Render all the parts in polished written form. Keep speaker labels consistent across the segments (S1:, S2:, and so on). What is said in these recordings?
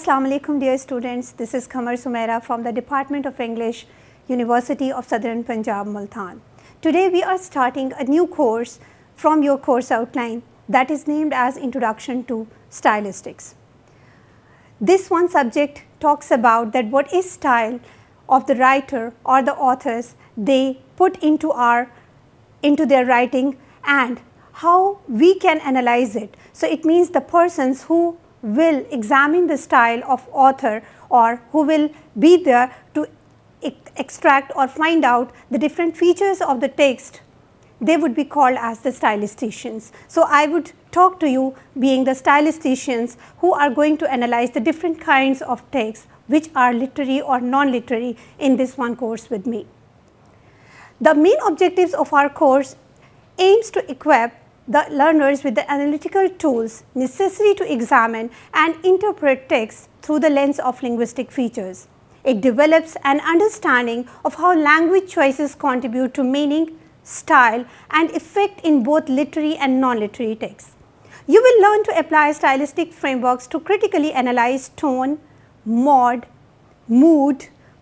S1: Assalamu alaikum dear students, this is Qamar Sumaira from the Department of English, University of Southern Punjab, Multan. Today we are starting a new course from your course outline that is named as Introduction to Stylistics. This one subject talks about that what is style of the writer or the authors they put into their writing and how we can analyze it. So it means the persons who will examine the style of author or who will be there to extract or find out the different features of the text, they would be called as the stylisticians. So I would talk to you being the stylisticians who are going to analyze the different kinds of texts which are literary or non-literary in this one course with me. The main objectives of our course aims to equip the learners with the analytical tools necessary to examine and interpret text through the lens of linguistic features. It develops an understanding of how language choices contribute to meaning, style and effect in both literary and non-literary texts. You will learn to apply stylistic frameworks to critically analyze tone, mood,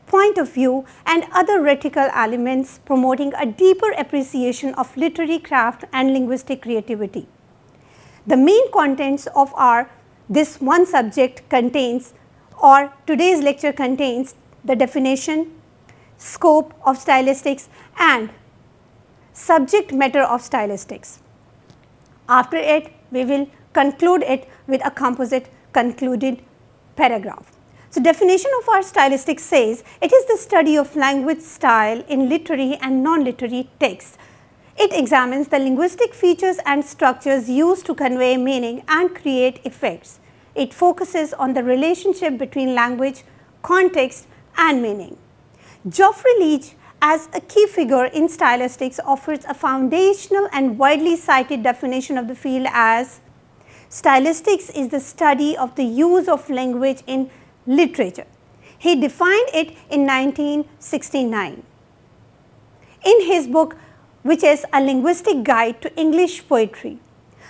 S1: point of view and other rhetorical elements, promoting a deeper appreciation of literary craft and linguistic creativity. The main contents of this one subject contains, or today's lecture contains, the definition, scope of stylistics and subject matter of stylistics. After it, we will conclude it with a composite concluded paragraph. So, definition of our stylistics says it is the study of language style in literary and non-literary texts. It examines the linguistic features and structures used to convey meaning and create effects. It focuses on the relationship between language, context and meaning. Geoffrey Leach, as a key figure in stylistics, offers a foundational and widely cited definition of the field as stylistics is the study of the use of language in literature. He defined it in 1969 in his book, which is A Linguistic Guide to English Poetry.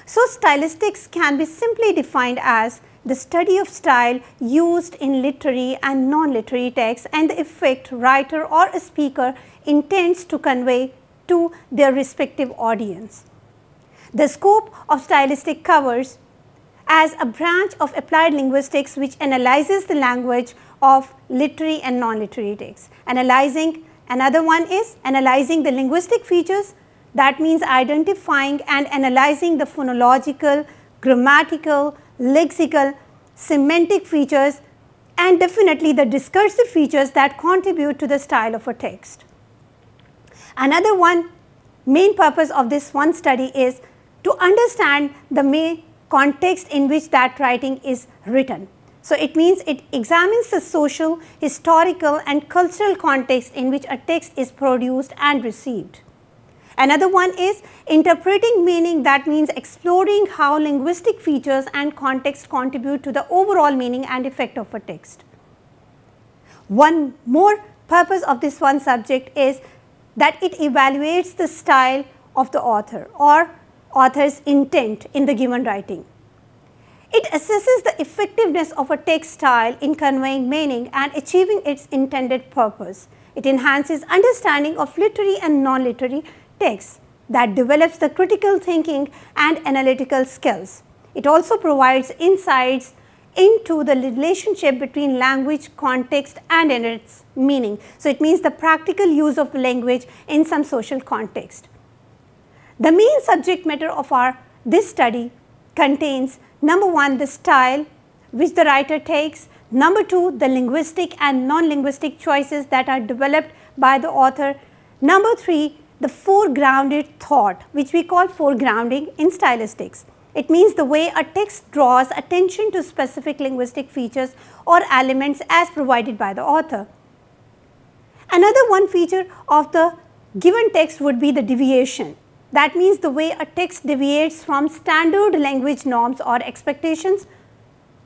S1: So, stylistics can be simply defined as the study of style used in literary and non-literary texts and the effect writer or a speaker intends to convey to their respective audience. The scope of stylistic covers as a branch of applied linguistics which analyzes the language of literary and non-literary texts. Another one is analyzing the linguistic features, that means identifying and analyzing the phonological, grammatical, lexical, semantic features and definitely the discursive features that contribute to the style of a text. Another one main purpose of this one study is to understand the main context in which that writing is written. So, it means it examines the social, historical and cultural context in which a text is produced and received. Another one is interpreting meaning, that means exploring how linguistic features and context contribute to the overall meaning and effect of a text. One more purpose of this one subject is that it evaluates the style of the author or author's intent in the given writing. It assesses the effectiveness of a text style in conveying meaning and achieving its intended purpose. It enhances understanding of literary and non-literary texts that develops the critical thinking and analytical skills. It also provides insights into the relationship between language, context and in its meaning. So, it means the practical use of language in some social context. The main subject matter of this study contains number one, the style which the writer takes, number two, the linguistic and non-linguistic choices that are developed by the author, number three, the foregrounded thought which we call foregrounding in stylistics. It means the way a text draws attention to specific linguistic features or elements as provided by the author. Another one feature of the given text would be the deviation. That means the way a text deviates from standard language norms or expectations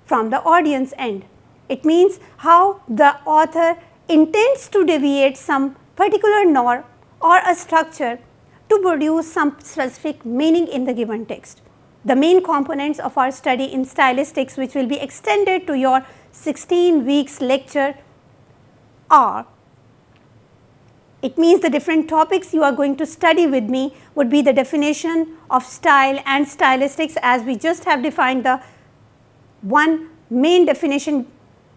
S1: from the audience end. It means how the author intends to deviate some particular norm or a structure to produce some specific meaning in the given text. The main components of our study in stylistics, which will be extended to your 16 weeks lecture are. It means the different topics you are going to study with me would be the definition of style and stylistics, as we just have defined the one main definition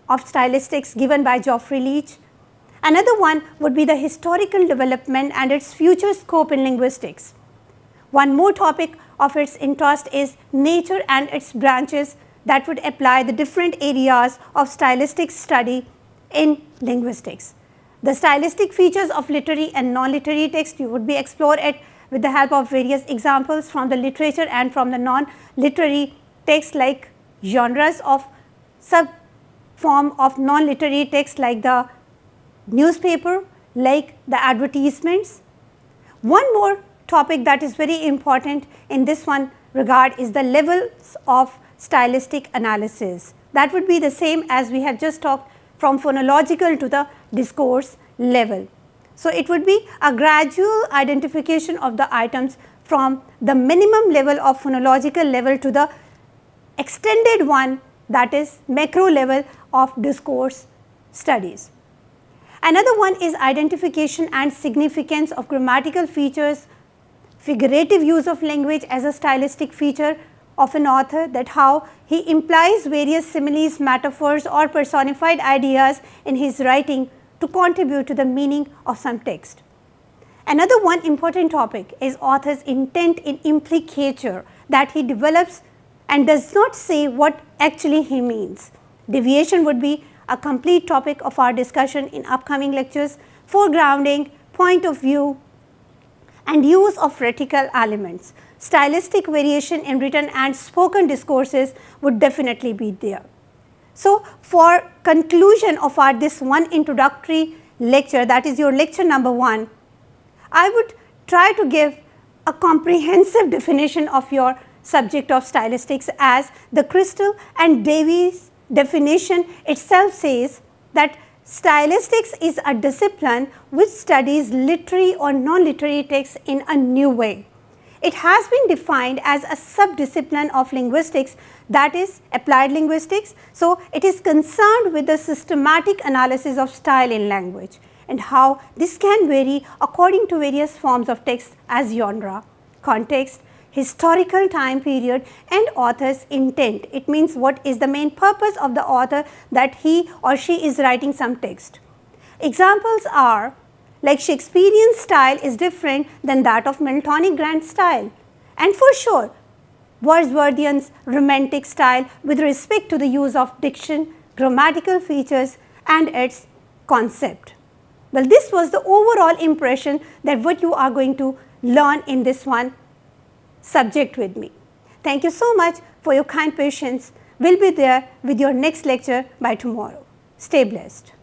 S1: of stylistics given by Geoffrey Leach. Another one would be the historical development and its future scope in linguistics. One more topic of its interest is nature and its branches that would apply the different areas of stylistic study in linguistics. The stylistic features of literary and non-literary text you would be explored with the help of various examples from the literature and from the non-literary text, like genres of sub-form of non-literary text like the newspaper, like the advertisements. One more topic that is very important in this one regard is the levels of stylistic analysis. That would be the same as we have just talked, from phonological to the discourse level. So, it would be a gradual identification of the items from the minimum level of phonological level to the extended one, that is macro level of discourse studies. Another one is identification and significance of grammatical features, figurative use of language as a stylistic feature of an author, that how he implies various similes, metaphors or personified ideas in his writing to contribute to the meaning of some text. Another one important topic is author's intent in implicature, that he develops and does not say what actually he means. Deviation would be a complete topic of our discussion in upcoming lectures. Foregrounding, point of view and use of rhetorical elements. Stylistic variation in written and spoken discourses would definitely be there. So, for conclusion of our this one introductory lecture, that is your lecture number 1, I would try to give a comprehensive definition of your subject of stylistics, as the Crystal and Davies definition itself says that stylistics is a discipline which studies literary or non-literary texts in a new way. It has been defined as a subdiscipline of linguistics, that is applied linguistics. So, it is concerned with the systematic analysis of style in language and how this can vary according to various forms of text as genre, context, historical time period and author's intent. It means what is the main purpose of the author that he or she is writing some text. Examples are like Shakespearean style is different than that of Miltonic grand style, and for sure Wordsworthian's romantic style with respect to the use of diction, grammatical features and its concept. Well, this was the overall impression that what you are going to learn in this one subject with me. Thank you so much for your kind patience. We'll be there with your next lecture by tomorrow. Stay blessed.